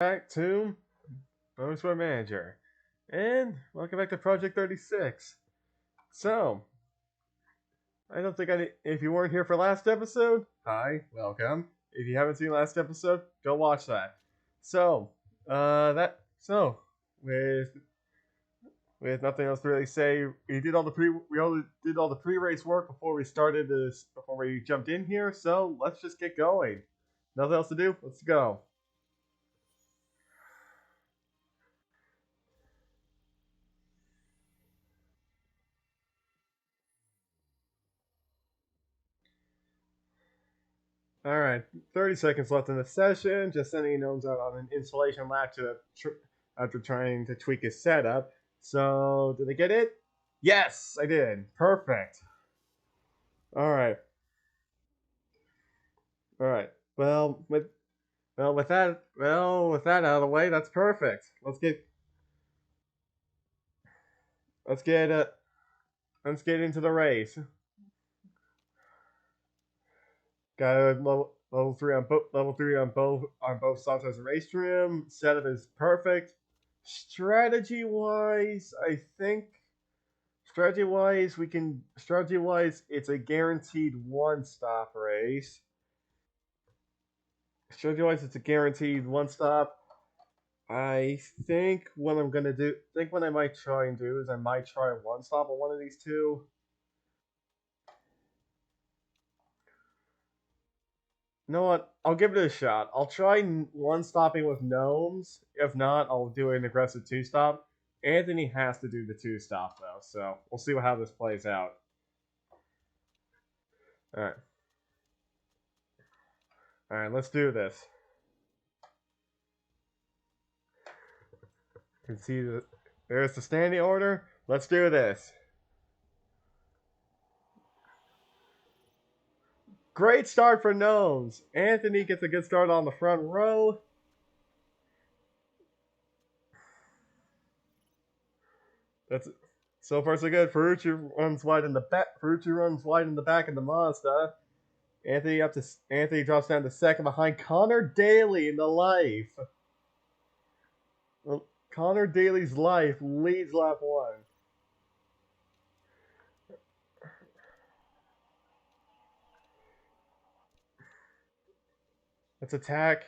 back to Motorsport Manager. And welcome back to Project 36. So, I don't think if you weren't here for last episode, hi, welcome. If you haven't seen last episode, go watch that. So, so with nothing else to really say, we all did all the pre-race work before we started this before we jumped in here. So let's just get going. Nothing else to do. Let's go. All right, 30 seconds left in the session. Just sending Gnomes out on an installation lap after trying to tweak his setup. So, did I get it? Yes, I did. Perfect. All right, all right. With that out of the way, that's perfect. Let's get uh, let's get into the race. Got a level three on both Santos race trim. Setup is perfect. Strategy wise, it's a guaranteed one stop race. Strategy wise, it's a guaranteed one stop. I think what I might try and do is I might try one stop on one of these two. You know what? I'll give it a shot. I'll try one stopping with gnomes. If not, I'll do an aggressive two stop. Anthony has to do the two stop though, so we'll see how this plays out. All right, all right, let's do this. You can see there's the standing order. Let's do this. Great start for gnomes. Anthony gets a good start on the front row. That's so far so good. Ferrucci runs wide in the back. Ferrucci runs wide in the back of the Mazda. Anthony drops down to second behind Connor Daly in the Life. Well, Connor Daly's Life leads lap one. Let's attack.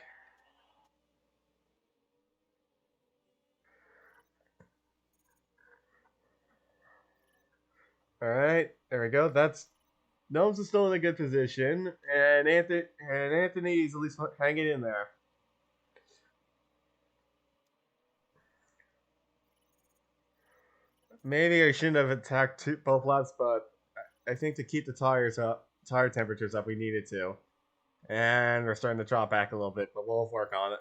All right, there we go. That's Gnomes is still in a good position, and Anthony's at least hanging in there. Maybe I shouldn't have attacked both laps, but I think to keep the tire temperatures up, we needed to. And we're starting to drop back a little bit, but we'll work on it.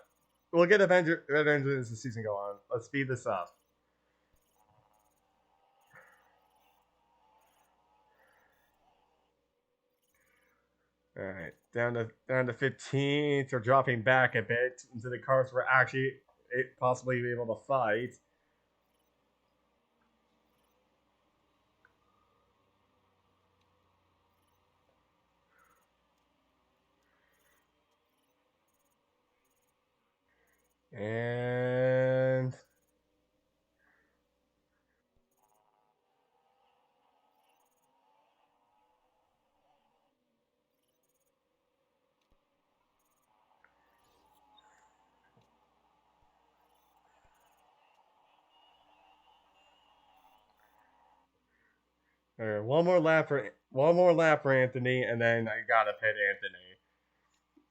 We'll get better engines as the season go on. Let's speed this up. All right, down to 15th. We're dropping back a bit into the cars we're actually possibly be able to fight. And one more lap for Anthony, and then I gotta pit Anthony.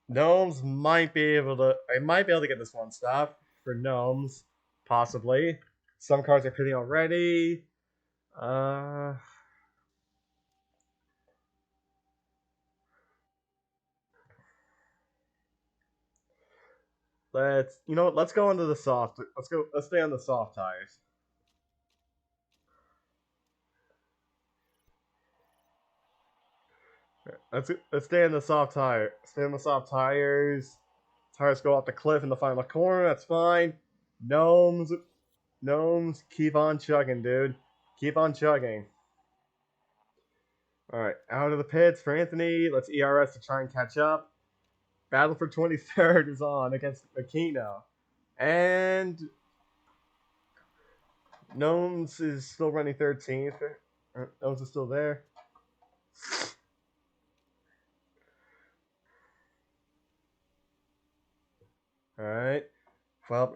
Gnomes might be able to. I might be able to get this one stop for gnomes, possibly. Some cars are pitting already. Uh, let's go into the soft. Let's stay on the soft tires. Let's stay in the soft tire. Stay on the soft tires. Tires go off the cliff in the final corner. That's fine. Gnomes, gnomes, keep on chugging, dude. Keep on chugging. All right, out of the pits for Anthony. Let's ERS to try and catch up. Battle for 23rd is on against Aquino. And Gnomes is still running 13th. Gnomes is still there. All right. Well,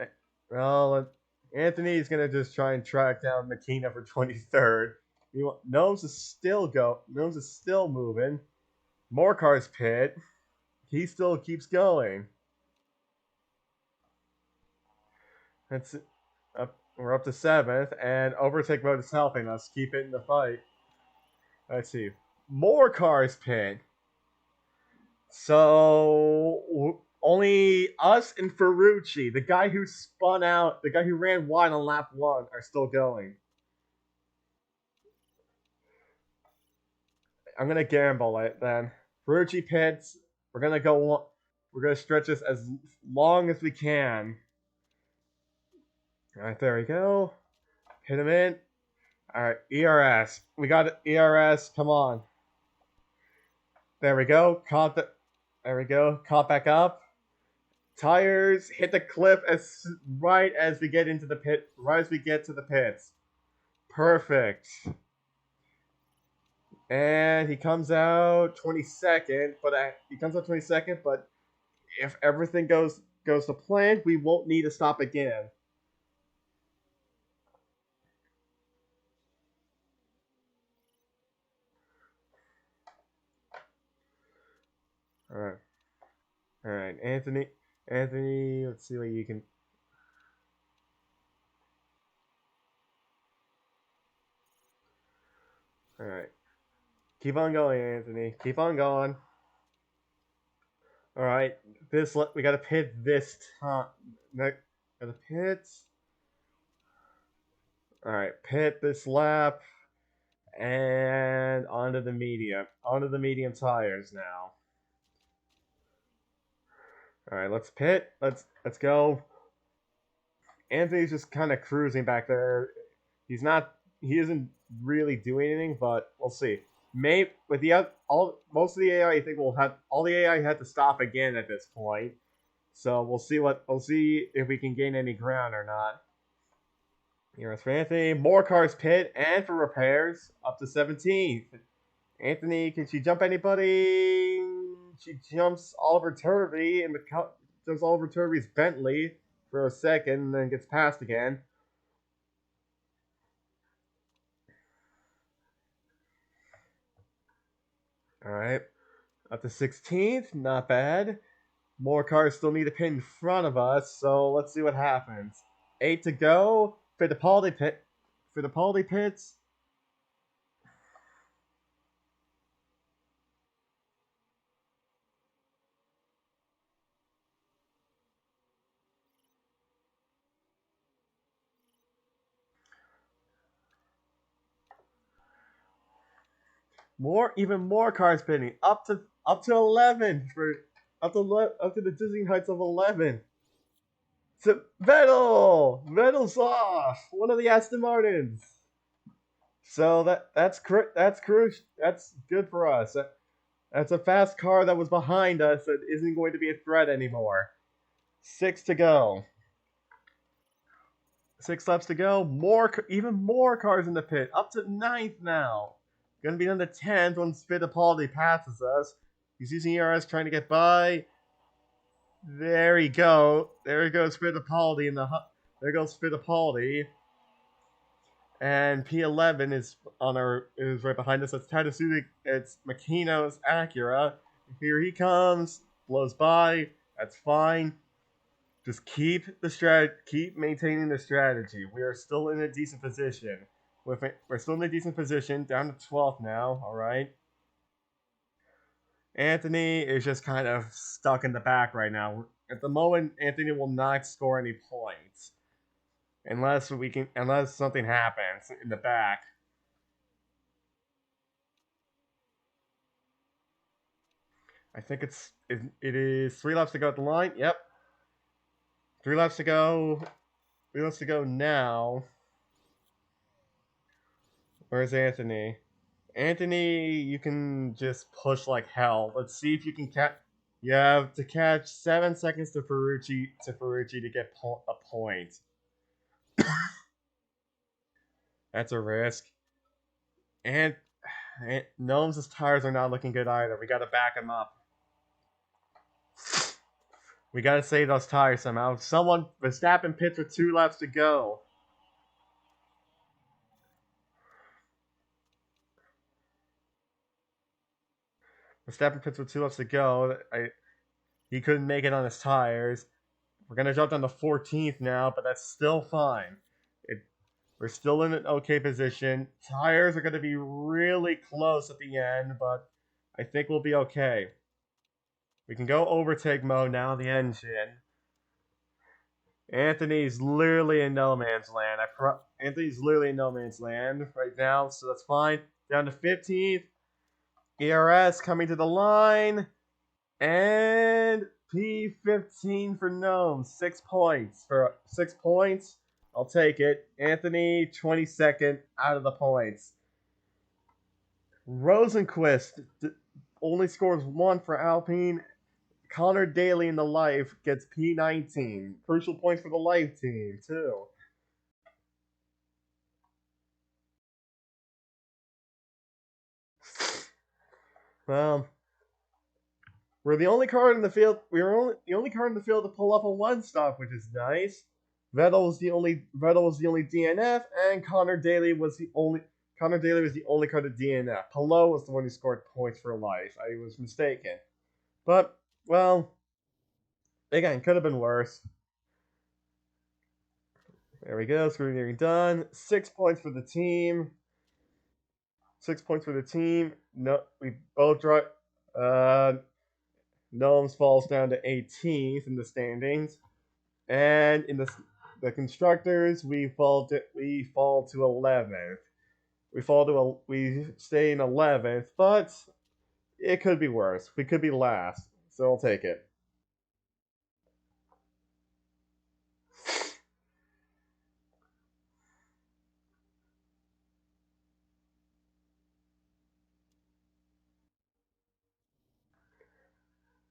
well, Anthony's gonna just try and track down Makina for 23rd. Gnomes is still go. Gnomes is still moving. More cars pit. He still keeps going. That's up. We're up to 7th, and overtake mode is helping us keep it in the fight. Let's see. More cars pit. So only us and Ferrucci, the guy who spun out, the guy who ran wide on lap 1, are still going. I'm gonna gamble it then. Ferrucci pits. We're gonna go. We're gonna stretch this as long as we can. All right, there we go. Hit him in. All right, ERS. We got it. ERS. Come on. There we go. There we go. Caught back up. Tires hit the cliff as right as we get into the pit. Right as we get to the pits. Perfect. And he comes out 22nd, but if everything goes to plan, we won't need to stop again. All right, all right, Anthony. Let's see what you can. All right, keep on going, Anthony. Keep on going. All right, we got to pit this time. Got to pit. All right, pit this lap and onto the medium tires now. All right, let's pit. Let's go. Anthony's just kind of cruising back there. He's not. He isn't really doing anything, but we'll see. Maybe with the most of the AI, I think we'll have all the AI had to stop again at this point. So we'll see if we can gain any ground or not. Here's for Anthony. More cars pit and for repairs up to 17th. Anthony, can she jump anybody? She jumps Oliver Turvey and jumps Oliver Turvey's Bentley for a second and then gets passed again. All right, up to 16th, not bad. More cars still need to pit in front of us, so let's see what happens. 8 to go. Fittipaldi pits. Even more cars pitting. Up to 11 for up to the dizzying heights of 11. So Vettel's off. One of the Aston Martins. So that's good for us. That's a fast car that was behind us that isn't going to be a threat anymore. 6 to go. 6 laps to go. Even more cars in the pit. Up to 9th now. Gonna be down to 10th when Fittipaldi passes us. He's using ERS trying to get by. There you go. There goes Fittipaldi there goes Fittipaldi. And P11 is right behind us. It's Tadasuke. It's Makino's Acura. Here he comes. Blows by. That's fine. Just keep maintaining the strategy. We are still in a decent position. We're still in a decent position. Down to 12th now. All right. Anthony is just kind of stuck in the back right now. At the moment, Anthony will not score any points unless something happens in the back. I think it is 3 laps to go at the line. Yep. 3 laps to go. 3 laps to go now. Where's Anthony? Anthony, you can just push like hell. Let's see if you can You have to catch 7 seconds to Ferrucci to get a point. That's a risk. And Gnome's tires are not looking good either. We gotta back him up. We gotta save those tires somehow. Verstappen pits with 2 laps to go. Verstappen pits with 2 laps to go. He couldn't make it on his tires. We're gonna jump down to 14th now, but that's still fine. We're still in an okay position. Tires are gonna be really close at the end, but I think we'll be okay. We can go overtake mode now, the engine. Anthony's literally in no man's land. Anthony's literally in no man's land right now, so that's fine. Down to 15th. ERS coming to the line. And P15 for Gnome. 6 points. For 6 points, I'll take it. Anthony, 22nd out of the points. Rosenquist only scores 1 for Alpine. Connor Daly in the Life gets P19. Crucial points for the Life team, too. Well, we're the only car in the field. The only car in the field to pull up a 1-stop, which is nice. Vettel was the only DNF, and Connor Daly was the only car to DNF. Palou was the one who scored points for Life. I was mistaken, but well, again, could have been worse. There we go. Screening done. 6 points for the team. 6 points for the team. No, we both draw. Gnomes falls down to 18th in the standings, and in the constructors we fall to 11th. We stay in 11th, but it could be worse. We could be last, so I'll take it.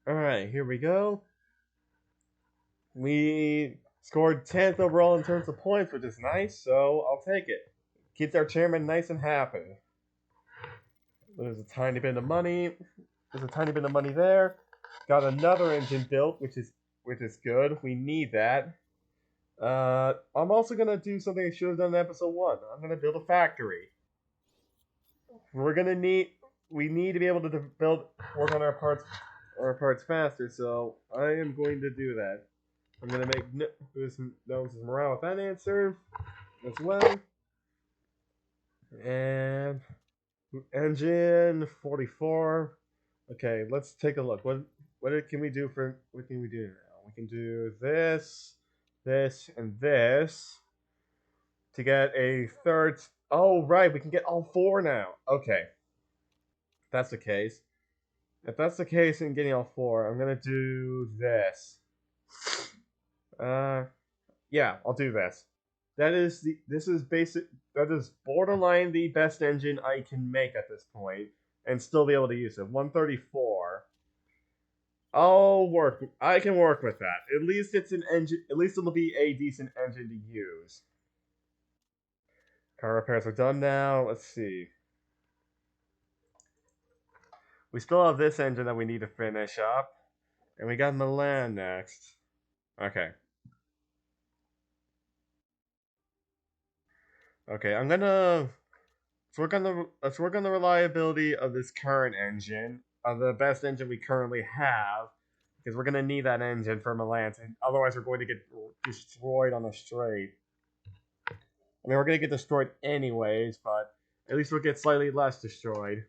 Alright, here we go. We scored 10th overall in terms of points, which is nice, so I'll take it. Keeps our chairman nice and happy. There's a tiny bit of money. There. Got another engine built, which is good. We need that. I'm also gonna do something I should have done in episode 1. I'm gonna build a factory. We need to be able to work on our parts faster. So I am going to do that. I'm gonna make Gnomes' morale with that answer as well. And engine 44. Okay, let's take a look. What can we do now? We can do this, and this to get a third. Oh, right, we can get all 4 now. Okay, if that's the case. If that's the case in getting all 4, I'm gonna do this. Yeah, I'll do this. That is borderline the best engine I can make at this point, and still be able to use it. 134. I can work with that. At least it's an engine. At least it'll be a decent engine to use. Car repairs are done now. Let's see. We still have this engine that we need to finish up, and we got Milan next. Okay. Okay, let's work on the reliability of this current engine, of the best engine we currently have, because we're gonna need that engine for Milan. Otherwise, we're going to get destroyed on the straight. I mean, we're gonna get destroyed anyways, but at least we'll get slightly less destroyed.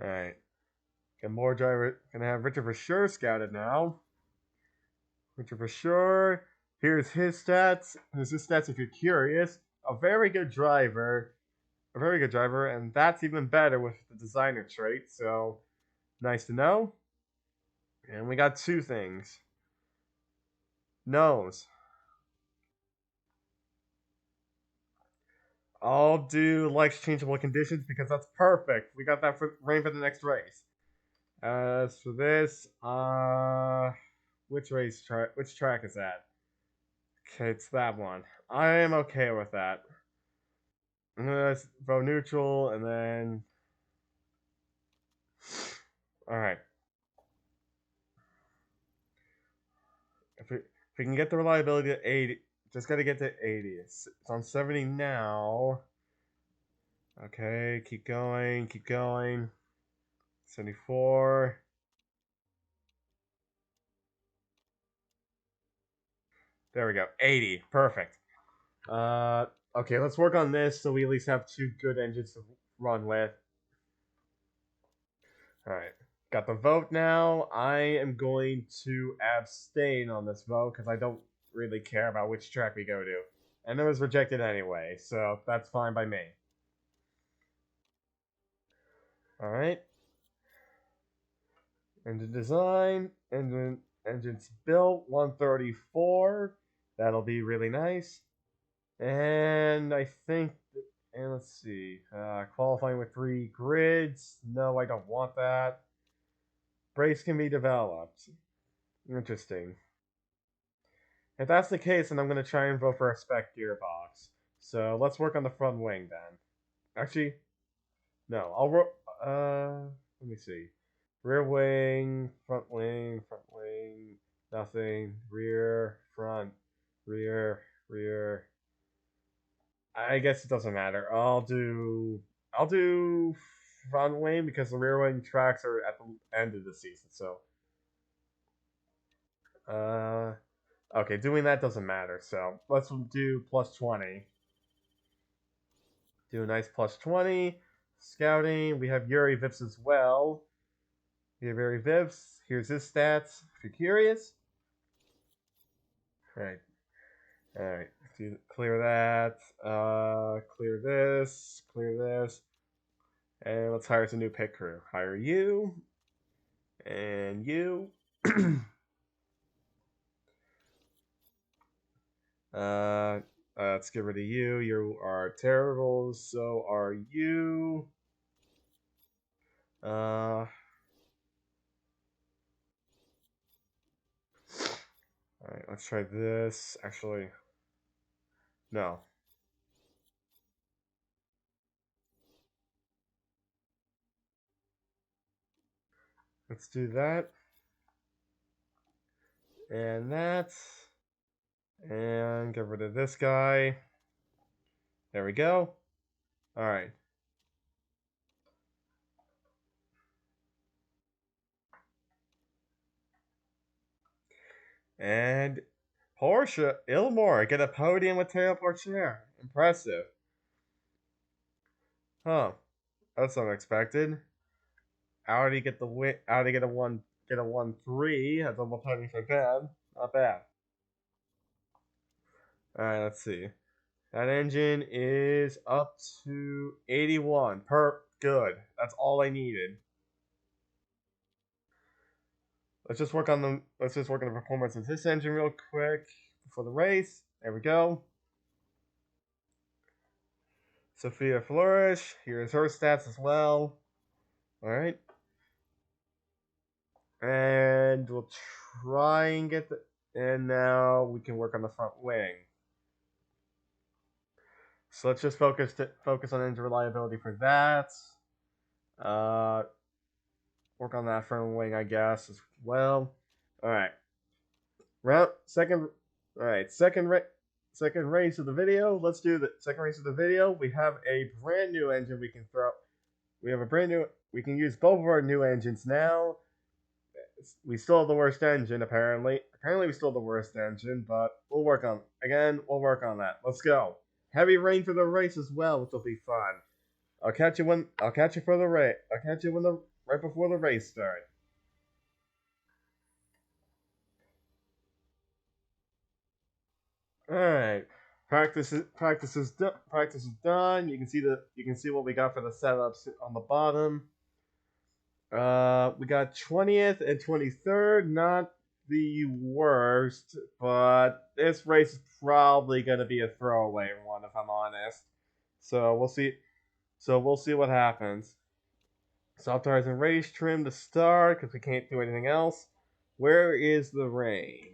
All right. Gonna have Richard for sure scouted now. Richard for sure. Here's his stats. If you're curious. A very good driver, and that's even better with the designer trait. So nice to know. And we got 2 things. Nose. I'll do likes changeable conditions because that's perfect. We got that for rain for the next race. As for this, which track is that? Okay, it's that one. I am okay with that. I'm gonna vote neutral and then. Alright. If we can get the reliability to 80, just gotta get to 80. It's on 70 now. Okay, keep going, keep going. 74. There we go. 80. Perfect. Okay, let's work on this so we at least have two good engines to run with. Alright. Got the vote now. I am going to abstain on this vote because I don't really care about which track we go to. And it was rejected anyway, so that's fine by me. Alright. Engine design, engines built, 134. That'll be really nice. And I think, and let's see, qualifying with 3 grids. No, I don't want that. Brakes can be developed. Interesting. If that's the case, then I'm going to try and vote for a spec gearbox. So let's work on the front wing then. Actually, no, let me see. Rear wing, nothing. Rear, front, rear. I guess it doesn't matter. I'll do front wing because the rear wing tracks are at the end of the season. So, okay, doing that doesn't matter. So let's do plus 20. Do a nice plus 20. Scouting. We have Yuri Vips as well. We have Yuri Vips. Here's his stats. If you're curious. All right. Alright, clear that, clear this, and let's hire some new pit crew. Hire you, and you. Let's get rid of you. You are terrible, so are you. Alright, let's try this. Actually, no. Let's do that. And that. And get rid of this guy. There we go. Alright. And Porsche, Ilmore, get a podium with teleport share. Impressive. Huh. That's unexpected. Audi get the win. Audi get a 1-3. That's a podium for them. Not bad. Alright, let's see. That engine is up to 81. Good. That's all I needed. Let's just work on the performance of this engine real quick before the race. There we go. Sophia Flourish. Here's her stats as well. Alright. And we'll try and get the... And now we can work on the front wing. So let's just focus on engine reliability for that. Work on that front wing, I guess, as well. Alright. Second race of the video. Let's do the second race of the video. We have a brand new engine we can throw. We can use both of our new engines now. We still have the worst engine, apparently. Apparently, we still have the worst engine, but we'll work on that. Let's go. Heavy rain for the race as well, which will be fun. I'll catch you for the race. I'll catch you right before the race starts. All right. Practice is done. You can see what we got for the setups on the bottom. We got 20th and 23rd, not the worst, but this race is probably going to be a throwaway one, if I'm honest. So we'll see. So we'll see what happens. Soft tires and race trim to start because we can't do anything else. Where is the rain?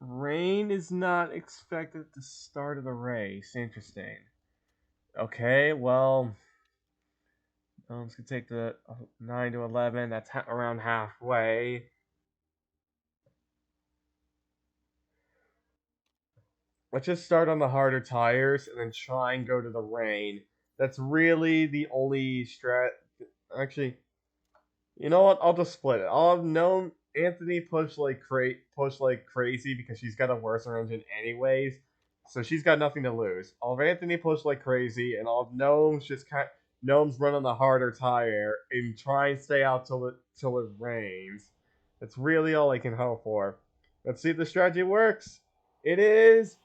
Rain is not expected at the start of the race. Interesting. Okay, well, let's take the 9 to 11. That's around halfway. Let's just start on the harder tires and then try and go to the rain. That's really the only strat. Actually, you know what? I'll just split it. I'll have known Anthony push like crazy because she's got a worse engine anyways, so she's got nothing to lose. I'll have Anthony push like crazy, and I'll have Gnomes run on the harder tire and try and stay out till it rains. That's really all I can hope for. Let's see if the strategy works. It is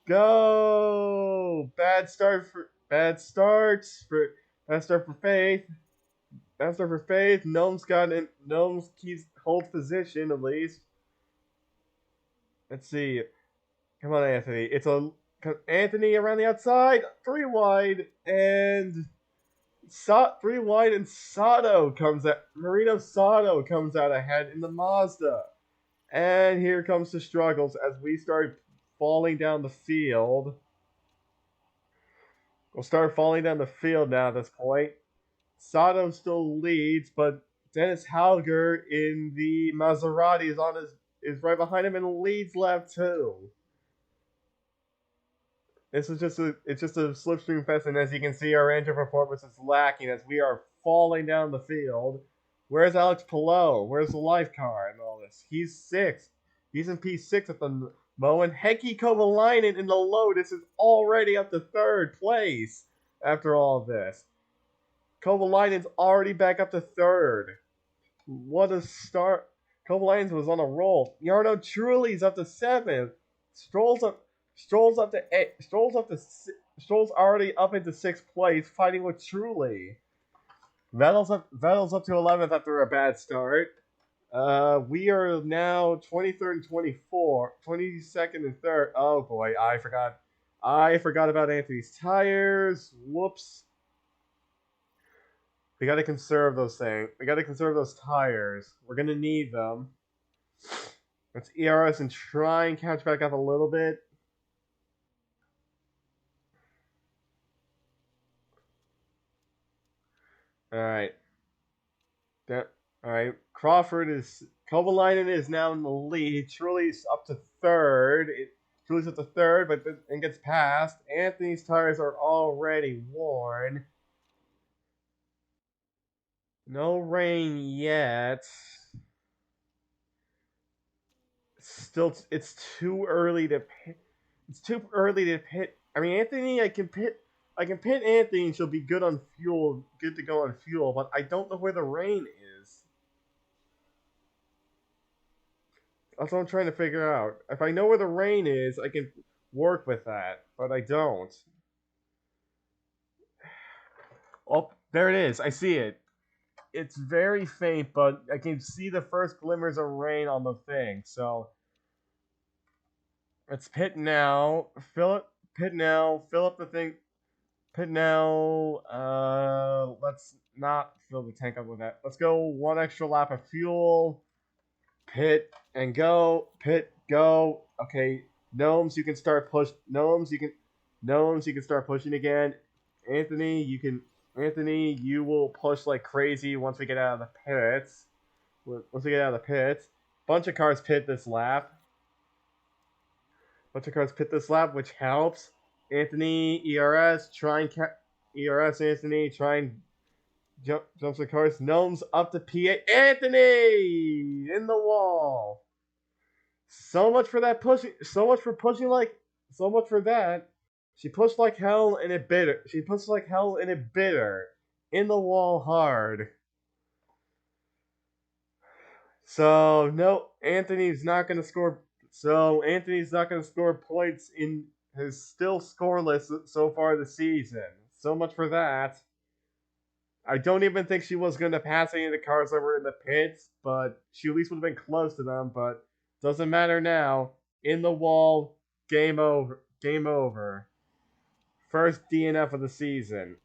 go. Bad start for Faith. Master for Faith. Gnomes keeps holds position at least. Let's see. Come on, Anthony. Anthony around the outside, three wide, and 3 wide, and Marino Sato comes out ahead in the Mazda. And here comes the struggles as we start falling down the field. We'll start falling down the field now at this point. Sato still leads, but Dennis Hauger in the Maserati is right behind him and leads lap 2. It's just a slipstream fest, and as you can see, our engine performance is lacking as we are falling down the field. Where's Alex Pillow? Where's the life car and all this? He's 6th. He's in P6 at the moment. Heikki Kovalainen in the Lotus is already up to 3rd place after all of this. Kovalainen's already back up to 3rd. What a start. Kovalainen was on a roll. Jarno Trulli's up to 7th. Stroll's already up into 6th place, fighting with Trulli. Vettel's up to 11th after a bad start. We are now 23rd and 22nd and 3rd. Oh boy, I forgot about Anthony's tires. Whoops. We gotta conserve those things. We gotta conserve those tires. We're gonna need them. Let's ERS and try and catch back up a little bit. Alright. Alright. Kovalainen is now in the lead. Trulli's up to 3rd. Trulli's up to 3rd, but then gets passed. Anthony's tires are already worn. No rain yet. Still, it's too early to pit. It's too early to pit. I mean, Anthony, I can pit Anthony and she'll be good to go on fuel, but I don't know where the rain is. That's what I'm trying to figure out. If I know where the rain is, I can work with that, but I don't. Oh, there it is. I see it. It's very faint, but I can see the first glimmers of rain on the thing. So let's pit now. Pit now. Fill up the thing. Pit now. Let's not fill the tank up with that. Let's go 1 extra lap of fuel. Pit and go. Pit, go. Okay, Gnomes, you can start push. Gnomes, you can start pushing again. Anthony, you will push like crazy once we get out of the pits. Bunch of cars pit this lap. Which helps. Anthony, ERS, Anthony, try and jump the cars. Gnomes up to P8. Anthony in the wall. So much for that pushing. So much for that. She pushed like hell and it bit her. In the wall hard. So no, Anthony's not gonna score points in his still scoreless so far this season. So much for that. I don't even think she was going to pass any of the cars that were in the pits, but she at least would have been close to them, but doesn't matter now. In the wall, game over. First DNF of the season.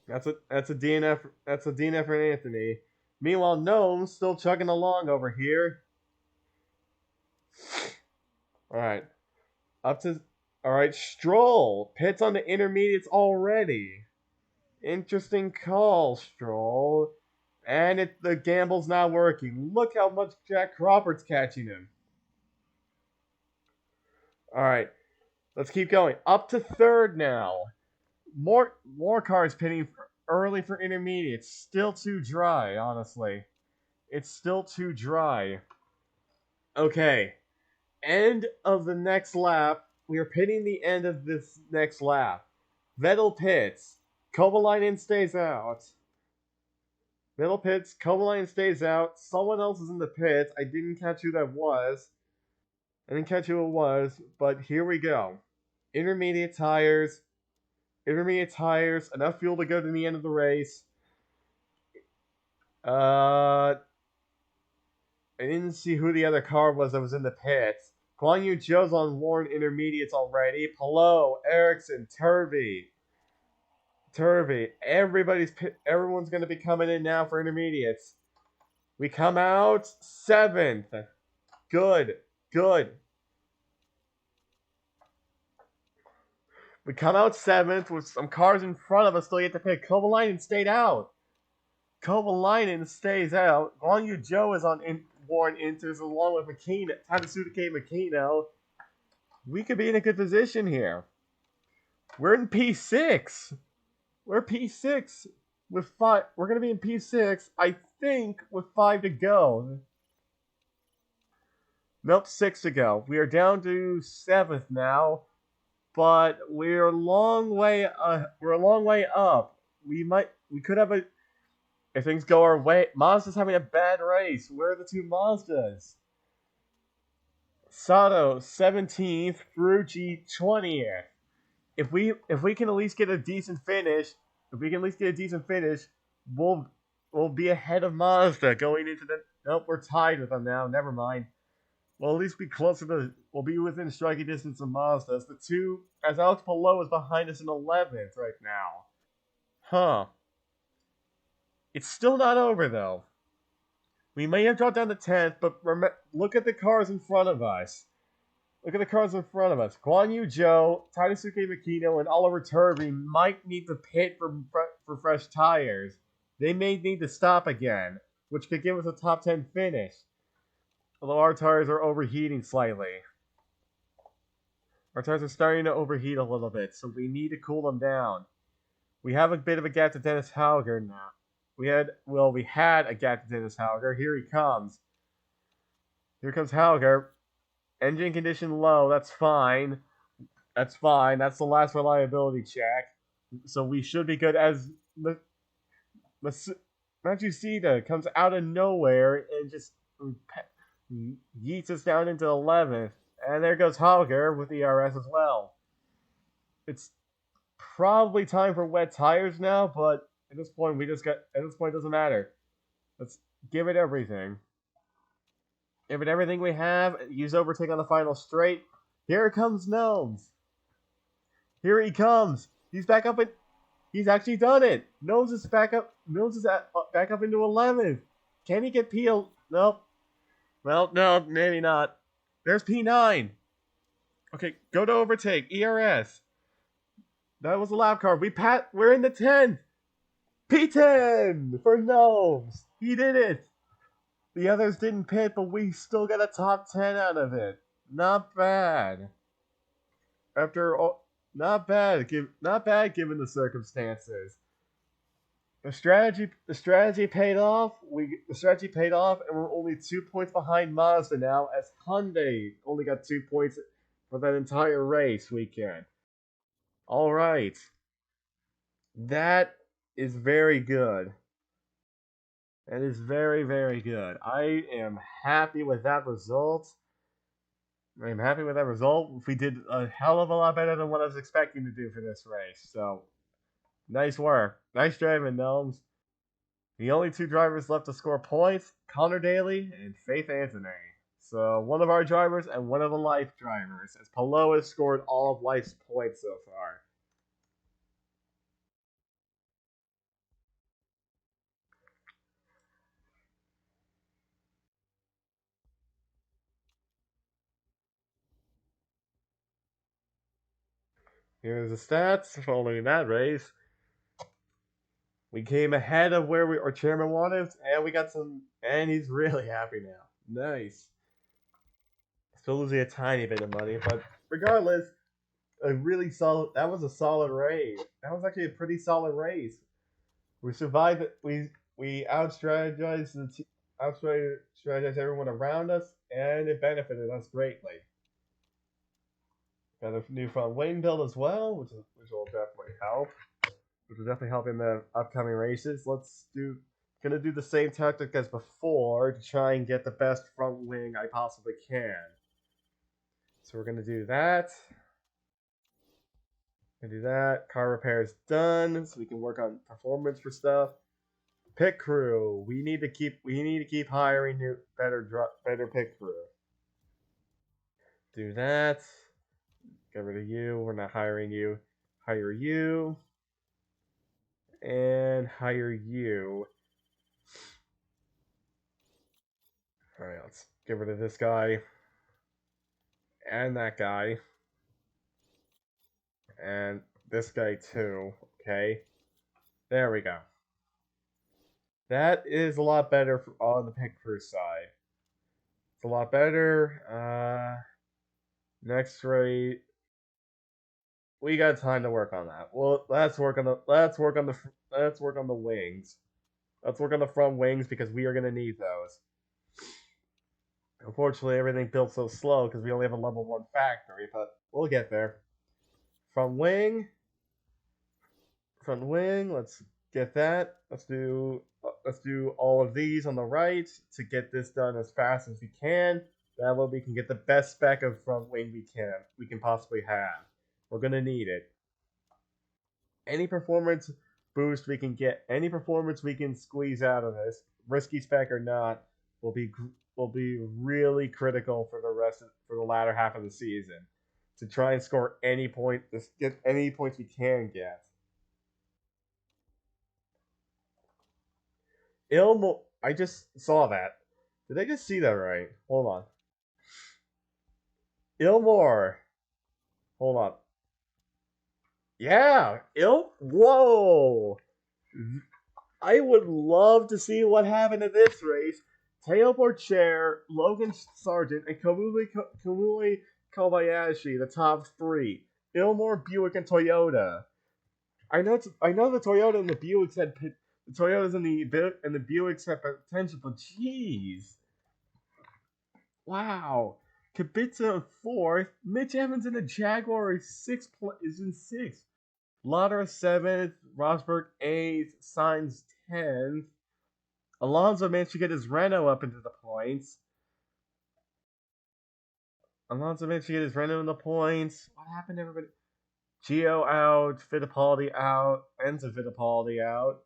That's a DNF. That's a DNF for Anthony. Meanwhile, Gnome's still chugging along over here. All right, up to all right. Stroll pits on the intermediates already. Interesting call, Stroll. And the gamble's not working. Look how much Jack Crawford's catching him. All right, let's keep going. Up to third now. More cars pitting early for intermediates. Still too dry, honestly. It's still too dry. Okay, end of the next lap. We are pitting the end of this next lap. Vettel pits. Kovalainen stays out. Vettel pits. Kovalainen stays out. Someone else is in the pits. I didn't catch who that was. I didn't catch who it was, but here we go. Intermediate tires. Intermediate tires. Enough fuel to go to the end of the race. I didn't see who the other car was that was in the pits. Guan Yu Zhou's on worn intermediates already. Palou, Ericsson, Turvey. Everyone's going to be coming in now for intermediates. We come out 7th. Good. We come out 7th with some cars in front of us still yet to pit. Kovalainen stayed out. Kovalainen stays out. Guan Yu Zhou is on worn inters along with Tadasuke Makino. We could be in a good position here. We're in P6. We're P6 with 5. We're going to be in P6, I think, with 5 to go. Nope, 6 to go. We are down to 7th now, but we're a long way up. We could have if things go our way. Mazda's having a bad race. Where are the two Mazdas? Sato 17th, Ferrucci 20th. If we can at least get a decent finish, we'll be ahead of Mazda going into the. Nope, we're tied with them now. Never mind. We'll at least be closer to. We'll be within striking distance of Mazda. As Alex Palou is behind us in 11th right now. Huh. It's still not over though. We may have dropped down to 10th, but look at the cars in front of us. Guan Yu Zhou, Tadasuke Makino, and Oliver Turvey might need to pit for fresh tires. They may need to stop again, which could give us a top 10 finish. Although our tires are overheating slightly. Our tires are starting to overheat a little bit, so we need to cool them down. We have a bit of a gap to Dennis Hauger now. We had a gap to Dennis Hauger. Here he comes. Here comes Hauger. Engine condition low. That's fine. That's the last reliability check. So we should be good as Matsushita comes out of nowhere and just yeets us down into 11th. And there goes Hauger with the ERS as well. It's probably time for wet tires now, but at this point it doesn't matter. Let's give it everything. Give it everything we have. Use overtake on the final straight. Here comes Gnomes. Here he comes. He's back up. He's actually done it. Gnomes is back up. Back up into 11th. Can he get P? Nope. Well, no, maybe not. There's P9. Okay, go to overtake. ERS. That was a lap car. We're in the 10th. P10 for Gnomes. He did it. The others didn't pit, but we still got a top 10 out of it. Not bad. Not bad given the circumstances. The strategy paid off. The strategy paid off, and we're only 2 points behind Mazda now, as Hyundai only got 2 points for that entire race weekend. All right, that is very good. That is very, very good. I am happy with that result. We did a hell of a lot better than what I was expecting to do for this race. So, nice work. Nice driving, Gnomes. The only two drivers left to score points, Connor Daly and Faith Anthony. So, one of our drivers and one of the Life drivers, as Palou has scored all of Life's points so far. Here's the stats following that race. We came ahead of where our chairman wanted, and we got some. And he's really happy now. Nice. Still losing a tiny bit of money, but regardless, a really solid. That was a solid race. That was actually a pretty solid race. We survived it. We out strategized everyone around us, and it benefited us greatly. Got a new front wing build as well, which will definitely help. Which will definitely help in the upcoming races. Gonna do the same tactic as before to try and get the best front wing I possibly can. So we're gonna do that. Car repair is done, so we can work on performance for stuff. Pit crew. We need to keep hiring better pit crew. Do that. Get rid of you. We're not hiring you. Hire you. And hire you. Alright, let's get rid of this guy. And that guy. And this guy too. Okay. There we go. That is a lot better on the pit crew side. It's a lot better. Next rate. We got time to work on that. Well, let's work on the wings. Let's work on the front wings because we are gonna need those. Unfortunately, everything built so slow because we only have a level 1 factory, but we'll get there. Front wing. Let's get that. Let's do all of these on the right to get this done as fast as we can. That way we can get the best spec of front wing we can possibly have. We're gonna need it. Any performance boost we can get, any performance we can squeeze out of this, risky spec or not, will be really critical for the latter half of the season to try and score get any points we can get. I just saw that. Did I just see that right? Hold on. Ilmore. Hold on. Yeah, Whoa! I would love to see what happened in this race. Teo Porcher, Logan Sargent, and Kamui Kobayashi, the top 3. Ilmore, Buick, and Toyota. I know the Toyota and the Buicks the Toyotas and the Buicks had potential, but jeez. Wow. Kubica in 4th. Mitch Evans in the Jaguar is in 6th. Lauder 7th. Rosberg 8th. Sainz 10th. Alonso managed to get his Renault up into the points. What happened to everybody? Gio out. Fittipaldi out. Enzo Fittipaldi out.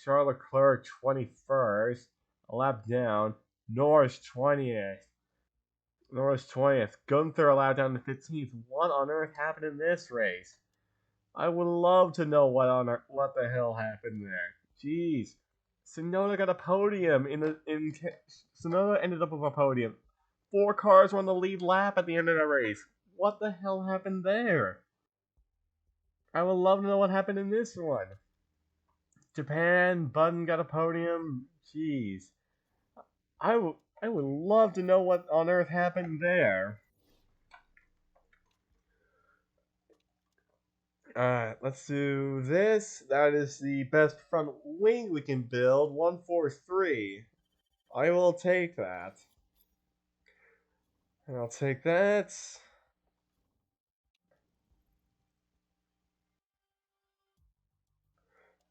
Charles Leclerc 21st, a lap down. Norris 20th. Gunther a lap down to 15th. What on earth happened in this race? I would love to know what the hell happened there. Jeez. Tsunoda got a podium Tsunoda ended up with a podium. 4 cars were on the lead lap at the end of the race. What the hell happened there? I would love to know what happened in this one. Japan, Button got a podium. Jeez. I would love to know what on earth happened there. Alright, let's do this. That is the best front wing we can build. 143. I will take that. And I'll take that.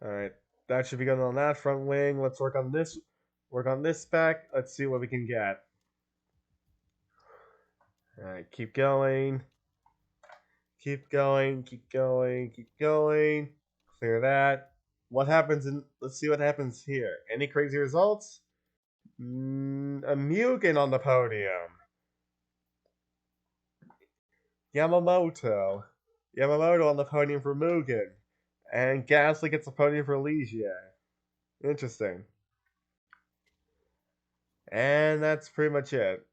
Alright, that should be good on that front wing. Let's work on this spec. Let's see what we can get. Alright, keep going. Keep going. Clear that. Let's see what happens here. Any crazy results? A Mugen on the podium. Yamamoto on the podium for Mugen. And Gasly gets the podium for Ligier. Interesting. And that's pretty much it.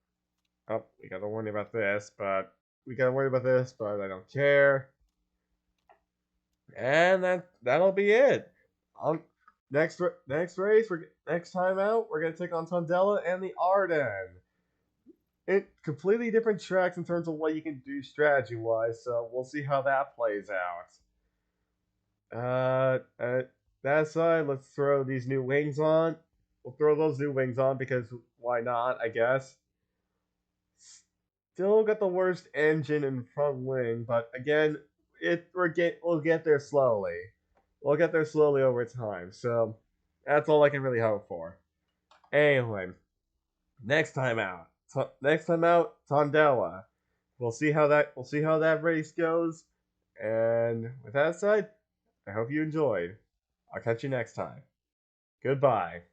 Oh, we gotta worry about this, but I don't care. And that'll be it. Um, next time out, we're gonna take on Tondela and the Arden. It completely different tracks in terms of what you can do strategy wise, so we'll see how that plays out. That aside, let's throw these new wings on. We'll throw those new wings on because why not? I guess. Still got the worst engine and front wing, but again, we'll get there slowly. We'll get there slowly over time. So that's all I can really hope for. Anyway, next time out, Tondela. We'll see how that race goes. And with that said, I hope you enjoyed. I'll catch you next time. Goodbye.